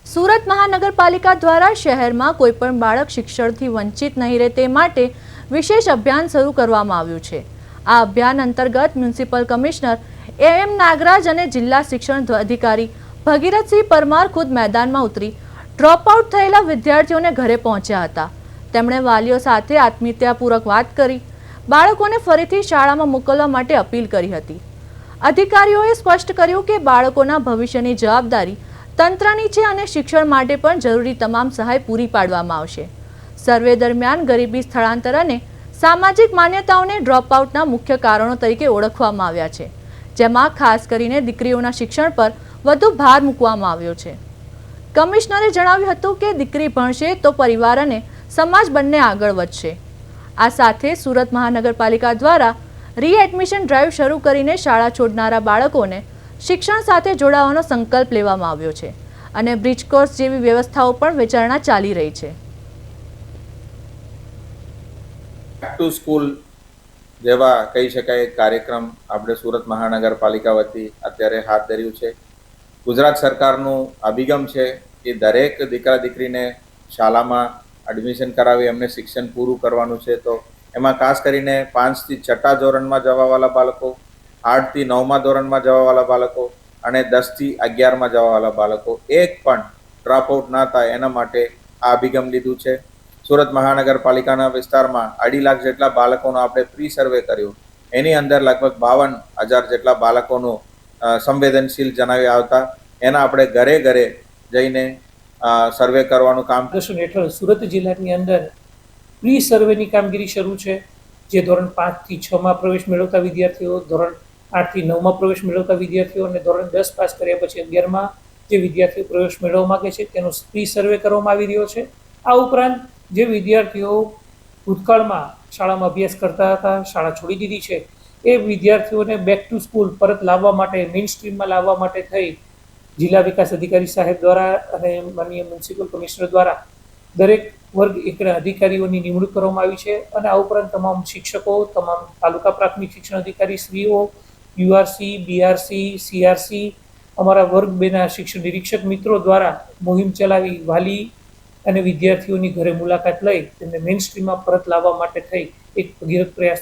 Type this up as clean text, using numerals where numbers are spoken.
સુરત મહાનગરપાલિકા દ્વારા શહેરમાં કોઈપણ બાળક શિક્ષણથી વંચિત નહીં રહે તે માટે વિશેષ અભિયાન શરૂ કરવામાં આવ્યું છે। આ અભિયાન અંતર્ગત મ્યુનિસિપલ કમિશનર એમ નાગરાજ અને જિલ્લા શિક્ષણ અધિકારી ભગીરથસિંહ પરમાર ખુદ મેદાનમાં ઉતરી ડ્રોપઆઉટ થયેલા વિદ્યાર્થીઓને ઘરે પહોંચ્યા હતા। તેમણે વાલીઓ સાથે આત્મીયતાપૂર્વક વાત કરી બાળકોને ફરીથી શાળામાં મોકલવા માટે અપીલ કરી હતી। અધિકારીઓએ સ્પષ્ટ કર્યું કે બાળકોના ભવિષ્યની જવાબદારી તંત્રની છે અને શિક્ષણ માટે પણ જરૂરી તમામ સહાય પૂરી પાડવામાં આવશે। સર્વે દરમિયાન ગરીબી, સ્થળાંતર અને સામાજિક માન્યતાઓને ડ્રોપઆઉટના મુખ્ય કારણો તરીકે ઓળખવામાં આવ્યા છે, જેમાં ખાસ કરીને દીકરીઓના શિક્ષણ પર વધુ ભાર મૂકવામાં આવ્યો છે। કમિશનરે જણાવ્યું હતું કે દીકરી ભણશે તો પરિવાર અને સમાજ બંને આગળ વધશે। આ સાથે સુરત મહાનગરપાલિકા દ્વારા રીએડમિશન ડ્રાઈવ શરૂ કરીને શાળા છોડનારા બાળકોને શિક્ષણ સાથે જોડાવાનો સંકલ્પ લેવામાં આવ્યો છે અને બ્રિજ કોર્સ જેવી વ્યવસ્થાઓ પણ વિચારણા ચાલી રહી છે। બેક ટુ સ્કૂલ જેવા કહી શકાય કાર્યક્રમ આપણે સુરત મહાનગરપાલિકા વતી અત્યારે હાથ ધર્યું છે। ગુજરાત સરકારનું અભિગમ છે કે દરેક દીકરા દીકરીને શાળામાં એડમિશન કરાવી એમને શિક્ષણ પૂરું કરવાનું છે। તો એમાં ખાસ કરીને 5 થી 6 ધોરણમાં જવાવાળા બાળકો, 8 થી 9મા ધોરણમાં જવાવાળા બાળકો અને 10 થી 11માં જવાવાળા બાળકો એક પણ ડ્રોપઆઉટ ના થાય એના માટે આ અભિગમ લીધું છે। સુરત મહાનગરપાલિકાના વિસ્તારમાં 2.5 લાખ જેટલા બાળકોનો આપણે પ્રી સર્વે કર્યું। એની અંદર લગભગ 52,000 જેટલા બાળકોનું સંવેદનશીલ જણાવી આવતા એના આપણે ઘરે ઘરે જઈને સર્વે કરવાનું કામ હેઠળ સુરત જિલ્લાની અંદર પ્રી સર્વેની કામગીરી શરૂ છે, જે ધોરણ 5 થી 6માં પ્રવેશ મેળવતા વિદ્યાર્થીઓ, ધોરણ 8 થી 9માં પ્રવેશ મેળવતા વિદ્યાર્થીઓ અને ધોરણ 10 પાસ કર્યા પછી 11માં જે વિદ્યાર્થીઓ પ્રવેશ મેળવવા માંગે છે તેનો પ્રી સર્વે કરવામાં આવી રહ્યો છે। આ ઉપરાંત જે વિદ્યાર્થીઓ ભૂતકાળમાં શાળામાં અભ્યાસ કરતા હતા, શાળા છોડી દીધી છે, એ વિદ્યાર્થીઓને બેક ટુ સ્કૂલ પરત લાવવા માટે, મેઇન સ્ટ્રીમમાં લાવવા માટે થઈ જિલ્લા વિકાસ અધિકારી સાહેબ દ્વારા અને માનનીય મ્યુનિસિપલ કમિશનર દ્વારા દરેક વર્ગ એકના અધિકારીઓની નિમણૂક કરવામાં આવી છે અને આ ઉપરાંત તમામ શિક્ષકો, તમામ તાલુકા પ્રાથમિક શિક્ષણ અધિકારી શ્રીઓ, યુઆરસી, બીઆરસી, સીઆરસી, અમારા વર્ગ 2ના શિક્ષણ નિરીક્ષક મિત્રો દ્વારા મુહિમ ચલાવી વાલી અને વિદ્યાર્થીઓની ઘરે મુલાકાત લઈ તેમને મેઇન સ્ટ્રીમમાં પરત લાવવા માટે થઈ એક ભગીરથ પ્રયાસ